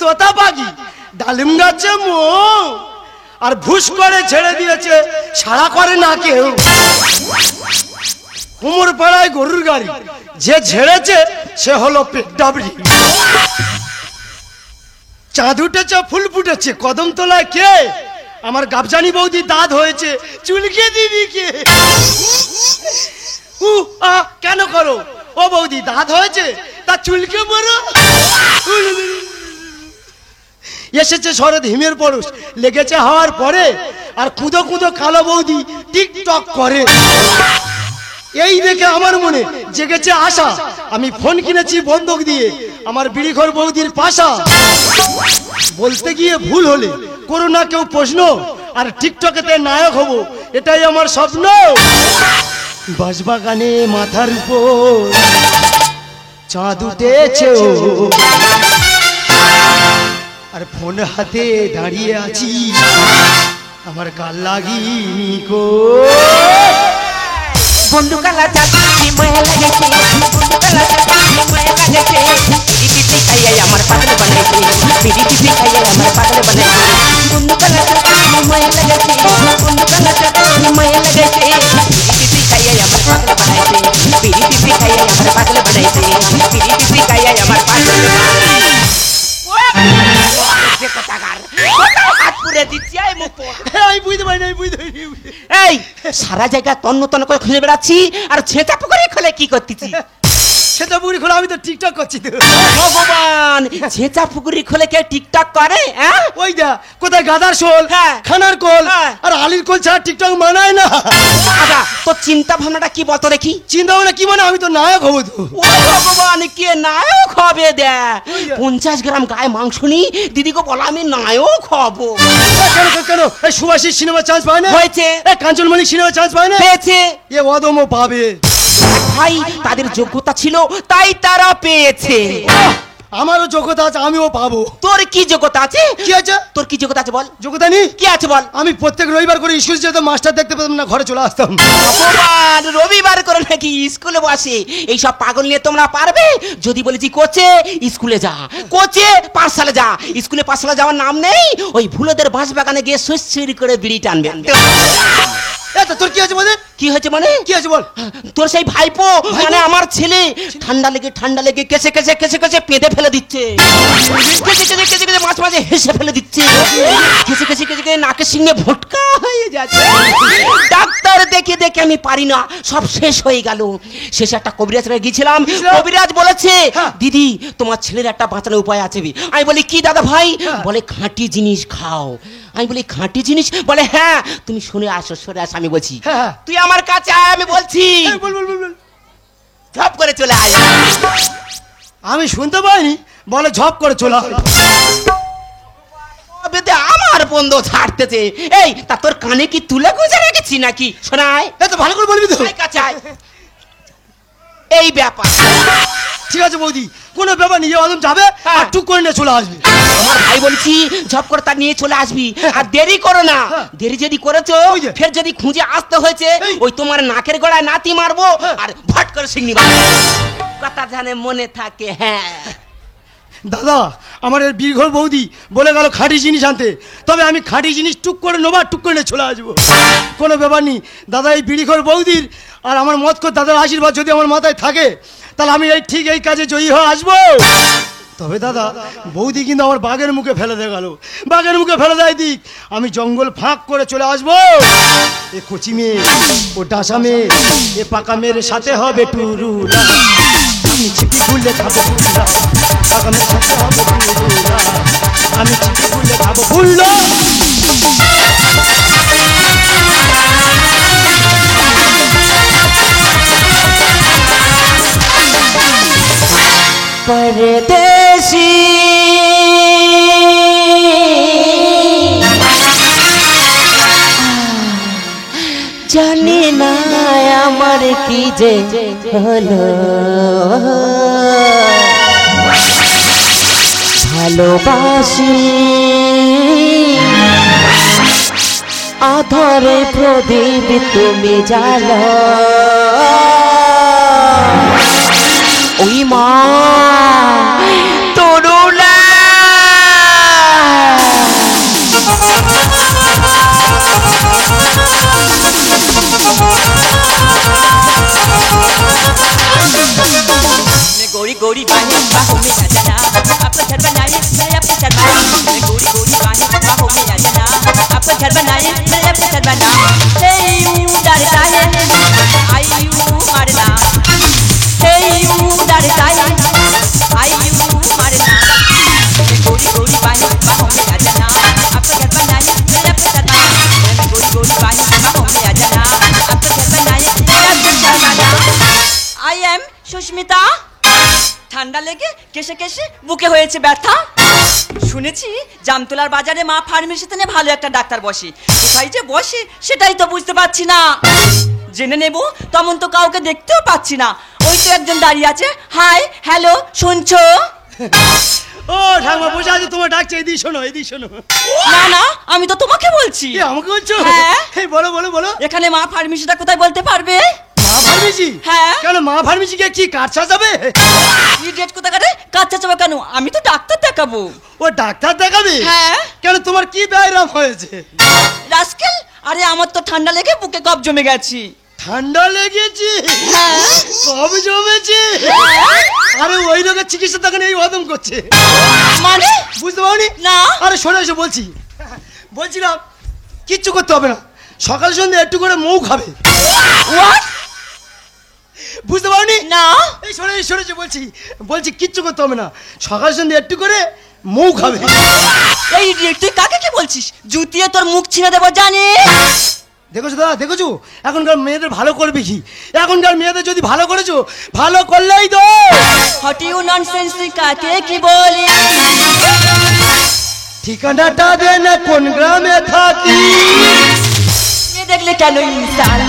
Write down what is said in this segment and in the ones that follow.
তোতা পাখি ডালিম গাছে মো আর ভুস করে ছেড়ে দিয়েছে, সাড়া করে না কেউ। কুমোর পাড়ায় গরুর গাড়ি, যে ঝেড়েছে সে হলো পেট্টাবড়ি। চাঁদ উঠেছে ফুল ফুটেছে, কদম তলায় কে? আমার গাবজানি বৌদি দাঁত হয়েছে, চুলকে দিবি কে? কেন করো ও বৌদি, দাঁত হয়েছে তা চুলকে পড়ো। এসেছে শরৎ হিমের পরশ, লেগেছে হওয়ার পরে, আর কুঁদো কুঁদো কালো বৌদি টিকটক করে। এই দেখে আমার মনে জেগেছে আশা, আমি ফোন কিনেছি বন্ধক দিয়ে, আমার বিড়িঘর বৌদির পাশা। বলতে গিয়ে ভুল হলে করো না কেউ প্রশ্ন, আর টিকটকেতে নায়ক হব এটাই আমার স্বপ্ন। বাঁশবাগানে মাথার উপর চাঁদ উঠেছে, আর ফোন হাতে দাঁড়িয়ে আছি, আমার গাল লাগিনি কো। বন্ধু কালা চাঁদি মায়া লাগেছে, বন্ধু কালা চাঁদি মায়া লাগেছে, পিটি খাইয়ে আমার পাগল বানাইছে, পিটি খাইয়ে আমার পাগল বানাইছে। বন্ধু কালা চাঁদি মায়া লাগেছে, বন্ধু কালা চাঁদি মায়া লাগেছে, পিটি খাইয়ে আমার পাগল বানাইছে, পিটি খাইয়ে আমার পাগল বানাইছে, পিটি খাইয়ে আমার পাগল বানাইছে। এই সারা জায়গা তন্ন তন্ন করে খুঁজে বেড়াচ্ছি, আর ছেঁচা পুকুরে খোলে কি করতেছি? ছেঁচা পুকুরি খোলে আমি তো টিকটক করছি তো। ভগবান, ছেঁচা পুকুরি খোলে কে টিকটক করে? ওই দা কোথায় গাদার শোল, খানার কোল আর আলির কোল ছাড়া টিকটক মানায় না। আচ্ছা তোর চিন্তা ভাবনাটা কি বলতো দেখি? চিন্তা ভাবনা কি মানে, আমি তো নায়ক হবো তো। ভগবান, কে নায়ক হবে? দেখ 50 গ্রাম গায়ে মাংস নি দিদিকে বলো আমি নায়ক হবো। কেন কেন এই সুভাষিস সিনেমা চান্স পায় না? হয়েছে। এই কাঞ্চন মল্লিক সিনেমা চান্স পায় না? পেয়েছে। এ অদমও পাবে ভাই, তাদের যোগ্যতা ছিল তাই তারা পেয়েছে। আমারও যোগ্যতা আছে, আমিও পাবো। তোর কি যোগ্যতা আছে? কি আছে? তোর কি যোগ্যতা আছে বল? যোগ্যতা নেই? কি আছে বল? আমি প্রত্যেক রবিবার করে স্কুলে যেতাম, মাস্টার দেখতে পেতাম না, ঘরে চলে আসতাম। ভগবান, রবিবার করে নাকি স্কুলে বসে? এই সব পাগল নিয়ে তোমরা পারবে? যদি বলেছি কোচে স্কুলে যা, কোচে পাঠশালা যা, স্কুলে পাঠশালা যাওয়ার নাম নেই, ওই ভুলোদের বাঁশবাগানে গিয়ে সুইসুরি করে বিড়ি টানবে। তোর কি আছে বলে? কি হয়েছে মানে? কি আছে বল? তোর সেই ভাইপো মানে আমার ছেলে ঠান্ডা লেগে কেসে পেঁদে ফেলে দিচ্ছে, কেসে মাছ মাঝে হেসে ফেলে দিচ্ছে, কেসে নাকে সিংহে ভটকা হয়ে যাচ্ছে। ডাক্তার দেখে আমি পারি না, সব শেষ হয়ে গেল। শেষে একটা কবিরাজ গিয়েছিলাম, কবিরাজ বলেছে দিদি তোমার ছেলের একটা বাঁচানোর উপায় আছে। আমি বলি কি দাদা ভাই? বলে খাঁটি জিনিস খাও। আমি বলি খাঁটি জিনিস? বলে হ্যাঁ, তুমি শুনে আসো, সরে আসো। আমি বলছি তুই আমার কাছে আয়, আমি বলছি ঝপ করে চলে আয়। আমি শুনতে পাইনি, বলে ঝপ করে চলে আয়। আমার বন্ধু ছাড়তেছে। এই তা তোর কানে কি তুলে গুজে রেখেছি নাকি? শোনায় তো ভালো করে বলবি তো। কাছে আয়। এই ব্যাপার। ঠিক আছে বৌদি, কোনো ব্যাপার নিয়ে আদম যাবে আর টুক করে নিয়ে চলে আসবি। আমার ভাই বলছি ঝপ করে তার নিয়ে চলে আসবি, আর দেরি করো না। দেরি যদি করেছো, ফের যদি খুঁজে আসতে হয়েছে, ওই তোমার নাকের গোড়ায় নাতি মারবো আর ভট করে সিংনি মারবো। কথা জানে মনে থাকে। হ্যাঁ দাদা, আমার এই বীরঘর বৌদি বলে গেল খাঁটি জিনিস আনতে, তবে আমি খাঁটি জিনিস টুক করে নেবো আর টুক করে নিয়ে চলে আসবো। কোনো ব্যাপার নেই দাদা, এই বীরঘর বৌদির আর আমার মত করে দাদার আশীর্বাদ যদি আমার মাথায় থাকে, তাহলে আমি ঠিক এই কাজে জয়ী হয়ে আসবো। তবে দাদা, বৌদি কিন্তু আমার বাঘের মুখে ফেলে দিয়ে গেল, বাঘের মুখে ফেলে দেয় দিক, আমি জঙ্গল ফাঁক করে চলে আসবো। এ কচি মেয়ে, ও ডাসা মেয়ে, এ পাকা মেয়ের সাথে হবে টুরুলা, আমি চিপি খুললে খাবো ফুল্লা, পাকা মেয়ের সাথে হবে টুরুলা, আমি চিপি খুললে খাবো ফুল্লা। परदेसी জানি না আমার কি যে হলো, ভালোবাসি আধারে প্রদীপ তুমি জ্বালো, ওই মা তরুণা आपका घर बनाए मैं आपका घर बना मैं गोरी गोरी बाहें बाहों में आ जाना आपका घर बनाए मैं आपका घर बना हे यू डरता है आई यू मारना हे यू डरता है आई यू मारना मैं गोरी गोरी बाहें बाहों में आ जाना आपका घर बनाए मैं आपका घर बना मैं गोरी गोरी बाहें बाहों में आ जाना आपका घर बनाए मैं आपका घर बना आई एम সুস্মিতা ঠান্ডা লেগে কেসে কেসে বুকে হয়েছে ব্যথা শুনেছি জামতলার বাজারে মা ফার্মেসিতে নিয়ে ভালো একটা ডাক্তার বসে কোথায় যে বসে সেটাই তো বুঝতে পারছি না জেনে নেব তেমন তো কাউকে দেখতেও পাচ্ছি না ওই তো একজন দাঁড়িয়ে আছে হাই হ্যালো শুনছো ও ঠাকুমা বসে আছে, তোমার ডাকছে, এদিকে শোনো, এদিকে শোনো। না না আমি তো তোমাকে বলছি। আমাকে বলছো? হ্যাঁ। এই বলো বলো বলো। এখানে মা ফার্মেসিটা কোথায় বলতে পারবে? মা ফার্মেসি? হ্যাঁ। কেন মা ফার্মেসি কি কাঁচা যাবে? ইডিয়েট কোথাকারে কাচ্চা যাবে কেন? আমি তো ডাক্তার দেখাবো। ও ডাক্তার দেখাবে? হ্যাঁ। কেন তোমার কি ব্যায়াম হয়েছে? রাস্কেল, আরে আমার তো ঠান্ডা লেগে বুকে কফ জমে গেছি। ঠান্ডা লেগেছে? হ্যাঁ। কফ জমেছে? আরে ওই রোগের চিকিৎসা তখন এই হদম করছে মানে বুঝতে পারোনি? না। আরে শোনো এসে বলছিলাম কিচ্ছু করতে হবে না, সকাল সন্ধ্যে একটু করে মৌ খাবে। হোয়াট? বুঝতে পারোনি? না। এই শোনেছে বলছি কিচ্ছু করতে হবে না, সকাল সন্ধ্যে একটু করে মৌ খাবে। এই ইডিয়েট তুই কাকে কি বলছিস? জুতিয়ে তোর মুখ ছিঁড়ে দেবো জানিস? দেখেছো দাদা, দেখেছো এখনকার মেয়েদের ভালো করবে কি? এখনকার মেয়েদের যদি ভালো করেছো, ভালো করলেই তো। হোয়াট ইউ ননসেন্স, তুই কাকে কি বলিস? ঠিকানাটা দে না, কোন গ্রামে থাকি? এ দেখলে কেন ইনসাল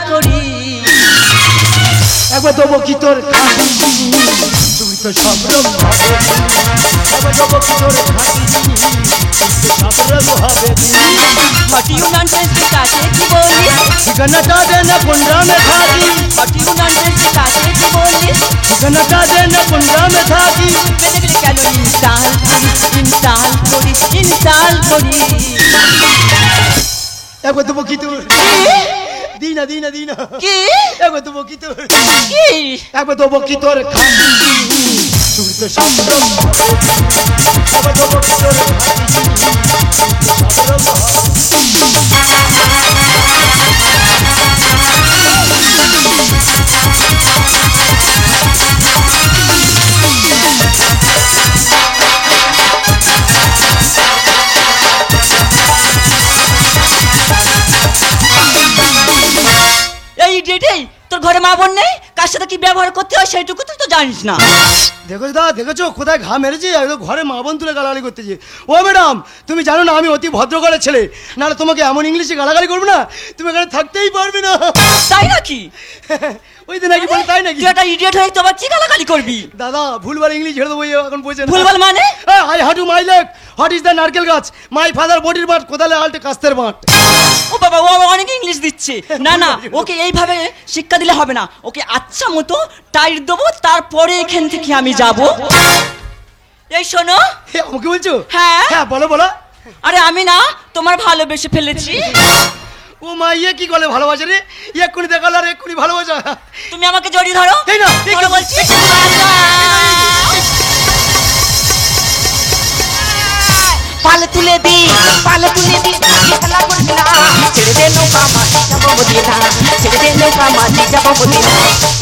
করি একবার দেবো কি তোর খাটি, তুই তো সব রকম হবে। একবার দেবো কি তোর খাটি, তুই তো সব রকম হবে। হোয়াট ইউ ননসেন্স, তুই কাকে কি বলিস? ঠিকানাটা দে না, কোন গ্রামে থাকি? হোয়াট ইউ ননসেন্স, তুই কাকে কি বলিস? ঠিকানাটা দে না, কোন গ্রামে থাকি? এ দেখলে কেন ইনসাল করি একবার দেবো কি তোর দিই না কি? একবার দেবো কি তোর কি? একবার দেবো কি তোর খাটি, তুই তো সব রকম হবে। একবার দেবো কি তোর খাটি, তুই তো সব রকম হবে। এই ডেটেই তোর ঘরে মা বোন নেই, কার সাথে কি ব্যবহার করতে হয় সেইটুকু তুই তো জানিস না। দেখো দাদা, দেখেছো কোথায় ঘা মেরেছি? একদম ঘরে মা বোন তুলে গালাগালি করতেছি। ও ম্যাডাম, তুমি জানো না আমি অতি ভদ্র ঘরের ছেলে, নাহলে তোমাকে এমন ইংলিশে গালাগালি করবো না, তুমি এখানে থাকতেই পারবে না। তাই নাকি? ওই দিন নাকি বলে তাই নাকি? তুই একটা ইডিয়েট হয়ে তোমার কি গালাগালি করবি? দাদা ভুলবার ইংলিশ ছেড়ে দেবো, এখন বলছেন ভুলভাল মানে? I হাটু my leg, what is the নারকেল গাছ, মাই ফাদার বডির বাট, কোদালে আলটে কাস্তের বাট। ও বাবা, ও অনেক ইংলিশ দিচ্ছে। না না, ওকে এইভাবে শিক্ষা দিলে হবে না, ওকে আচ্ছা মতো টাইট দেবো, তারপরে এখান থেকে আমি যাব। এই শোনো। আমাকে বলছো? হ্যাঁ। হ্যাঁ বলো বলো। আরে আমি না তোমার ভালোবেসে ফেলেছি। ও মা, ইয়ে কি করলে ভালোবাসা রে? এক্ষুনি দেখালো আর এক্ষুনি ভালোবাসা। তুমি আমাকে জড়িয়ে ধরো। এই না, এই ধরো কি- বলছি। পালে তুলে দি খেলা করবি না, ছেড়ে দে নৌকা মাঝি যাবো মদিনা, ছেড়ে দে নৌকা মাঝি যাবো মদিনা।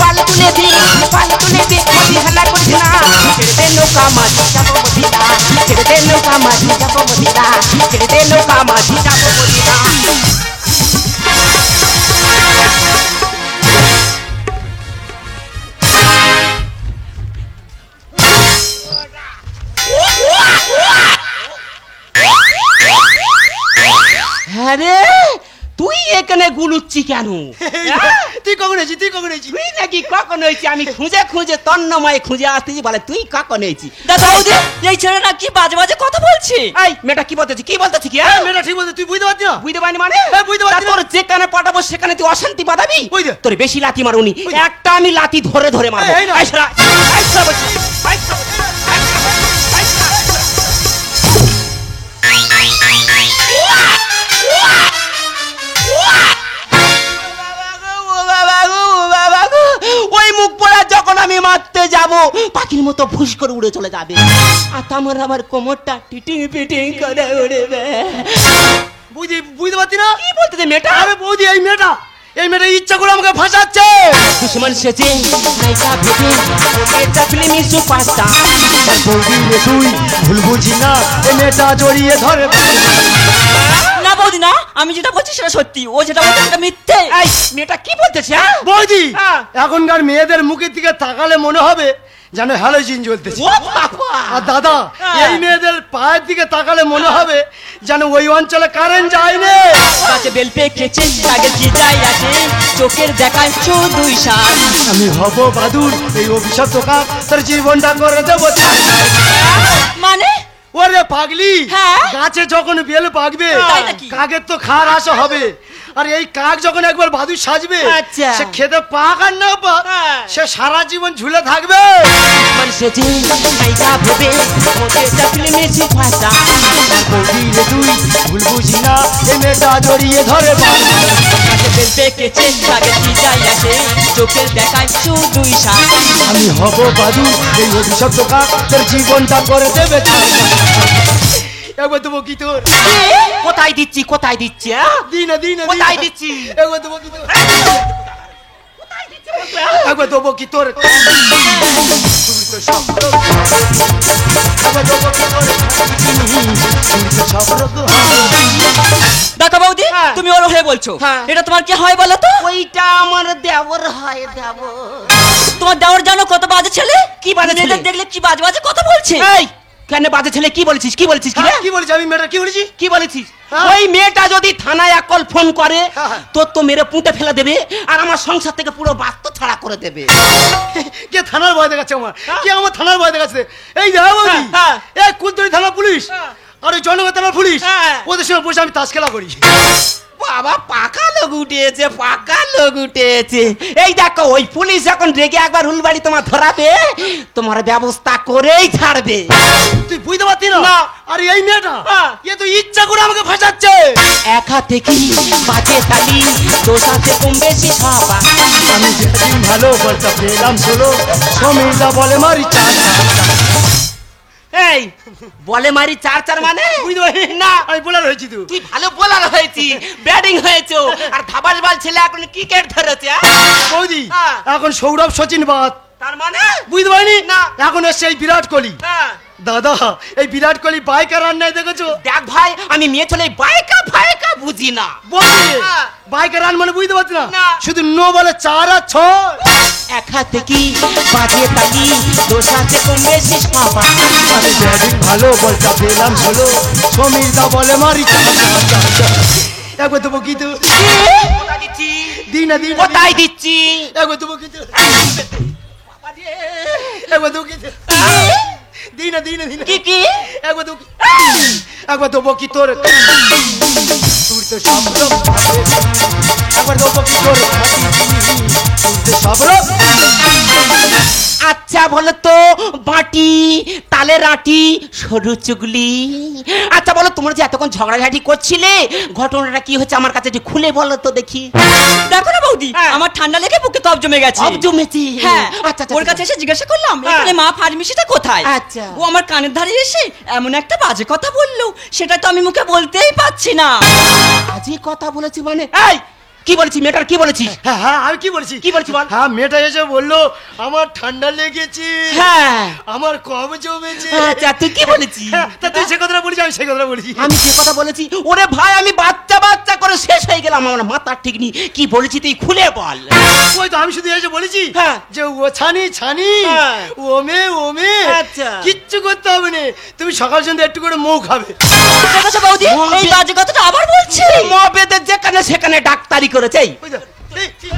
পালে তুলে দি খেলা করবি না, ছেড়ে দে নৌকা মাঝি যাবো মদিনা, ছেড়ে দে নৌকা মাঝি যাবো মদিনা, ছেড়ে দে নৌকা মাঝি যাবো মদিনা। হ্যাঁ রে, তুই এখানে গুলুচ্ছি কেন? তুই কখন এসেছি? তুই নাকি কখন হয়েছি? আমি খুঁজে তন্নময় খুঁজে আসতেছি, বলে তুই কখন হয়েছি? দাদা বৌদি, এই ছেলেটা কি বাজে বাজে কথা বলছে? এই মেয়েটা কি বলতেছি কি? হ্যাঁ মেয়েটা ঠিক বলছে, তুই বুঝতে পারছি না? বুঝতে পারিনি মানে? হ্যাঁ, বুঝতে পারছি তা তোর যেখানে পাঠাবো সেখানে তুই অশান্তি বাঁধাবি? ওই যে। তোর বেশি লাথি মারুনি, ওই যে। একটা আমি লাথি ধরে মারবো। এই না। এই শালা, এই শালা বলছি, এই শালা, এই শালা। ওই মুখ পড়া যখন আমি মারতে যাব, মতো ফুস করে উড়ে চলে যাবে, আর তোমার আবার কোমরটা টিটিং পিটিং করে উড়বে। বুঝতে পারছি না কি বলতে দে মেয়েটা? আরে বৌদি এই মেয়েটা ইচ্ছা করে আমাকে ফাঁসাচ্ছে। দুশ্মন সেজে নায়িকা ভেবে ওকে চাকলি মিশু পাস্তা। বৌদি রে তুই ভুল বুঝি না, এই মেয়েটা জড়িয়ে ধরে। না বৌদি না, আমি যেটা বলছি সেটা সত্যি, ও যেটা বলছে সেটা মিথ্যে। এই মেয়েটা কি বলতেছে? হ্যাঁ বৌদি হ্যাঁ। এখনকার মেয়েদের মুখের দিকে তাকালে মনে হবে যেন হ্যালোজিন জ্বলতেছে। ও বাবা! আর দাদা হ্যাঁ। এই মেয়েদের পায়ের দিকে তাকালে মনে হবে যেন ওই অঞ্চলে কারেন্ট যায়নি। গাছে বেল পেকেছে আগে কি যাই আছে, চোখের দেখায় শুধুই সাজ। আমি হব বাদুর, এই অভিশপ্ত কাক তোর জীবনটা করে দেবো ছাই। মানে ওরে পাগলি, হ্যাঁ? গাছে যখন বেল পাকবে তাই নাকি? কাকের তো খাওয়ার আশা হবে, আর এই কাক যখন একবার বাদুর সাজবে আচ্ছা। সে খেতে পাক আর না পাক হ্যাঁ। সে সারা জীবন ঝুলে থাকবে। দুশ্মন সেজে নায়িকা ভেবে ওকে চাকলি মিশু পাস্তা। বৌদি রে তুই ভুল বুঝি না, এই মেয়েটা জড়িয়ে ধরে বাস। গাছে বেল পেকেছে আগে কি যাই আছে, চোখের দেখায় শুধুই সাজ। আমি হব বাদুর, এই অভিশপ্ত কাক তোর জীবনটা করে দেবে ছাই। একবার দেবো কি তোর কোথায় দিচ্ছি কোথায় দিচ্ছি? দিনে দিনে কোথায় দিচ্ছি? একবার দেবো কি তোর একবার দেবো কি তোর দেখো বৌদি, হ্যাঁ। তুমি ওর হয়ে বলছো, হ্যাঁ। এটা তোমার কি হয় বলো তো? ওইটা আমার দেওর হয়, দেওর। তোমার দেওর জানো কত বাজে ছেলে, কি বাজে ছেলে? মেয়েদের দেখলে কি বাজে বাজে কথা বলছে। এই কেন বাজে ছেলে? কি বলেছিস? কি বলেছিস? কি রে? কি বলেছি আমি মেয়েটা কি বলেছি? কি বলেছিস? হ্যাঁ। ওই মেয়েটা যদি থানায় এক কল ফোন করে হ্যাঁ। তোর তো মেরে পুঁতে ফেলে দেবে, আর আমার সংসার থেকে পুরো বাস্ত ছাড়া করে দেবে। কে থানার ভয় দেখাচ্ছে আমার? হ্যাঁ। কে আমার থানার ভয় দেখাচ্ছে? এই দেখো বৌদি, হ্যাঁ, এই কুলতলি থানা পুলিশ হ্যাঁ। আর ওই জনগণ থানার পুলিশ, হ্যাঁ। ওদের সঙ্গে বসে আমি তাস খেলা করি। বাবা পাকা লোক উঠেছে, পাকা লোক উঠেছে। এই দেখো ওই পুলিশ যখন রেগে একবার হুলবাড়ি তোমার ধরাবে, তোমার ব্যবস্থা করেই ছাড়বে। তুই বুঝতে পারতি না? না। আর এই মেয়েটা হ্যাঁ। এ তো ইচ্ছা করে আমাকে ফাঁসাচ্ছে। এক হাতে কি বাজে তালি, দোষ আছে কম বেশি সবা। আমি যেদিন ভালো বলতে পেলাম ষোলো, সমীরদা বলে মারি চার। এই বলে মারি চার চার মানে? বুঝতে পারি না। আমি বলার হয়েছি তো। তুই ভালো বোলার হয়েছি, ব্যাটিং হয়েছে, আর ধাবাস বল ছেলে এখন ক্রিকেট ধরেছে। বৌদি হ্যাঁ। এখন সৌরভ সচিন বাদ, তার মানে বুঝতে পারিনি না। এখন এসছে এই বিরাট কোহলি। হ্যাঁ। দাদা এই বিরাট কোহলি বাইকার রান্নায় দেখেছো? দেখ ভাই, আমি মেয়ে ছেলে বাইকা ফায়কা বুঝি না। হ্যাঁ। বাইকার রান মানে বুঝতে পারছি না, না। শুধু নো বলে 4 আর 6। এক হাতে কি বাজে তালি, দোষ আছে কম বেশি সবা। আমি যেদিন ভালো বলতে পেলাম ষোলো, সমীরদা বলে মারি চার। একবার দেবো কিন্তু কোথায় দিচ্ছি? দিন না দিন কোথায় দিচ্ছি? একবার দেবো কিন্তু একবার দেবো কিন্তু দিন না দিন দিন কি কি? একবার দেবো একবার দেবো কি তোর তুই তো সব রকম একবার দেবো কি তোর তুই তো সব রকম। আচ্ছা বলো তো বাটি তালে রাটি সরু চুগলি, আচ্ছা বলো তোমরা যে এতক্ষণ ঝগড়াঝাটি করছিলে ঘটনাটা কি হচ্ছে আমার কাছে একটু খুলে বলো তো দেখি। দেখো না বৌদি, হ্যাঁ। আমার ঠান্ডা লেগে বুকে তপ জমে গেছে। সব জমেছি। হ্যাঁ, আচ্ছা আচ্ছা, ওর কাছে এসে জিজ্ঞাসা করলাম হ্যাঁ। এখানে মা ফার্মেসিটা কোথায়। আচ্ছা। ও আমার কানের ধারে এসে এমন একটা বাজে কথা বললো, সেটা তো আমি মুখে বলতেই পাচ্ছি না। আজই কথা বলেছি মানে? এই কি বলেছি মেয়েটার? কি বলেছি? হ্যাঁ হ্যাঁ আমি কি বলছি? কি বলছি বল? হ্যাঁ মেয়েটা এসে বললো আমার ঠান্ডা লেগেছে, হ্যাঁ। আমার কম জমেছে। আচ্ছা তুই কি বলেছিস? হ্যাঁ, তা তুই সে কথাটা বলেছি, আমি সেই কথাটা বলেছি। আমি যে কথা বলেছি, ওরে ভাই আমি বাচ্চা বাচ্চা করে শেষ হয়ে গেলাম, আমার মাথার ঠিক নেই। কি বলেছি তুই খুলে বল। ওই তো আমি শুধু এসে বলেছি হ্যাঁ। যে ও ছানি ছানি হ্যাঁ। ওমে আচ্ছা। কিচ্ছু করতে হবে না, তুমি সকাল সন্ধ্যা একটু করে মৌ খাবে। দেখেছো বৌদি, মা- এই বাজে কথাটা আবার বলছে। মবেদের যেখানে সেখানে ডাক্তারি করেছে। এই, বুঝলে? এই, ঠিক।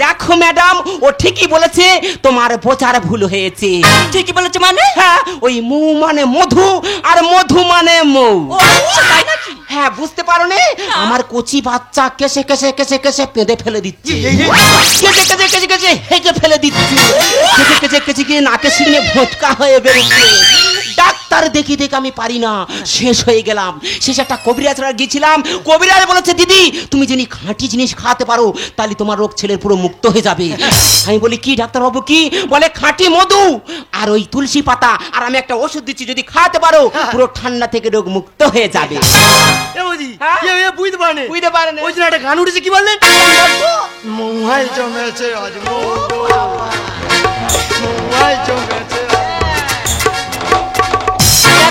দেখো ম্যাডাম ও ঠিকই বলেছে, তোমার বোঝার ভুল হয়েছে। ঠিকই বলেছে মানে? হ্যাঁ ওই মৌ মানে মধু আর মধু মানে মৌ। ও আচ্ছা, তাই নাকি? হ্যাঁ বুঝতে পারো নি? আমার কচি বাচ্চা কেসে কেসে কেসে কেসে পেঁদে ফেলে দিচ্ছে, এই, এই, কেসে কেসে কেসে কেসে হেঁকে ফেলে দিচ্ছে, কেসে কেসে কেসে কেসে নাকে সিনে ভোটকা হয়ে বেরোচ্ছে। ডাক্তার দেখি দেখে আমি পারি না, শেষ হয়ে গেলাম। শেষে একটা কবিরাজ গিয়েছিলাম, কবিরাজ বলেছে দিদি তুমি যদি খাঁটি জিনিস খাওয়াতে পারো তাহলে তোমার রোগ ছেলের পুরো মুক্ত হয়ে যাবে। আমি বলি কি ডাক্তারবাবু কি? বলে খাঁটি মধু আর ওই তুলসী পাতা, আর আমি একটা ওষুধ দিচ্ছি যদি খাওয়াতে পারো পুরো ঠান্ডা থেকে রোগ মুক্ত হয়ে যাবে। এ বৌদি হ্যাঁ? বুঝতে পারেন বুঝতে পারেন ওই জন্য একটা গান উঠেছে, কি বললেন? মৌহাই জমেছে আজ মৌহাই জমেছে।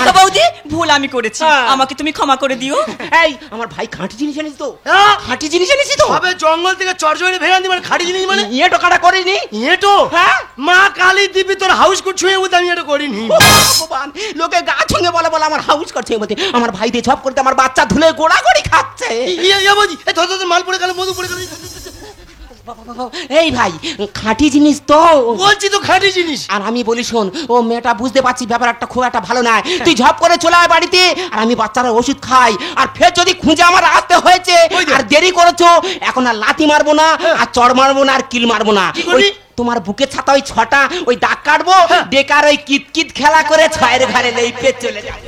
দেখো বৌদি, ভুল আমি করেছি, হ্যাঁ। আমাকে তুমি ক্ষমা করে দিও। এই আমার ভাই খাঁটি জিনিস এনেছি তো, হ্যাঁ? খাঁটি জিনিস এনেছি তো। তবে জঙ্গল থেকে চরজরে ভেঙে আনতে মানে খাঁটি জিনিস মানে ইয়ে টোকাটা করিনি। এটো হ্যাঁ? মা কালী দিবি তোর হাউস কোট ছুঁয়ে উঠে আমি এটা করিনি। ভগবান, লোকে গা ছুঁয়ে বলে বলে আমার হাউস করছে মতে, আমার ভাই দিয়ে ঝপ করতে আমার বাচ্চা ধুলে গোড়াগড়ি খাচ্ছে। বৌদি এই ধর মাল পড়ে গেল, মধু পড়ে গেল। এই ভাই খাঁটি জিনিস তো, বলছি তো খাঁটি জিনিস। আর আমি বলি শোন, ও মেয়েটা বুঝতে পারছি ব্যাপার একটা খুব একটা ভালো নয়, তুই ঝপ করে চলে আয় বাড়িতে, আর আমি বাচ্চারা ওষুধ খাই। আর ফের যদি খুঁজে আমার আসতে হয়েছে আর দেরি করেছো, এখন আর লাথি মারবো না, আর চড় মারবো না, আর কিল মারবো না, ওই তোমার বুকে ছাতা ওই ছটা ওই দাগ কাটবো, বেকার ওই কিতকিত খেলা করে ছয়ের ঘরে লেপে চলে যাবে।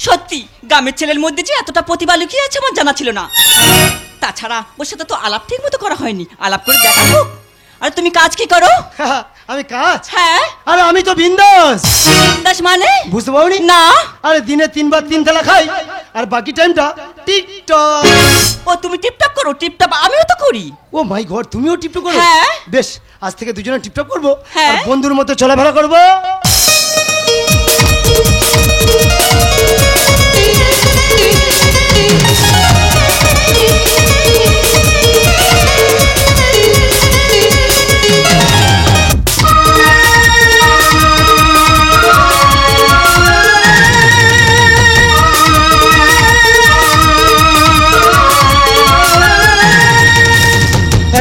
সত্যি গ্রামের ছেলের মধ্যে যে এতটা প্রতিভা লুকিয়ে আছে আমার জানা ছিল না। তাছাড়া ওর সাথে তো আলাপ ঠিক মতো করা হয়নি, আলাপ করে দেখাবো। আর তুমি কাজ কি করো? আমি কাজ? হ্যাঁ। আরে আমি তো বিন্দাস। বিন্দাস মানে? বুঝতে পারোনি? না। আরে দিনে 3 বার 3 থালা খাই, আর বাকি টাইমটা টিকটক। ও তুমি টিপটপ করো? টিপটপ আমিও তো করি। ও মাই গড, তুমিও টিপটপ করো? হ্যাঁ। বেশ, আজ থেকে দুজনে টিপটপ করবো, হ্যাঁ। আর বন্ধুর মতো চলাফেরা করবো।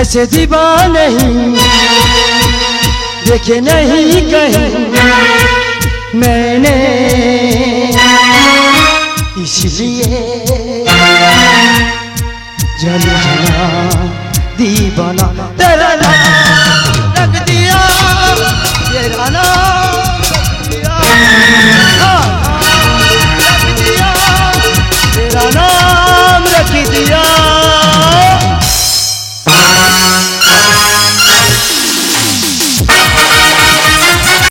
ऐसे दीवा नहीं देखे नहीं कहीं मैंने, इसलिए जाने जाना दीवाना तेरा नाम।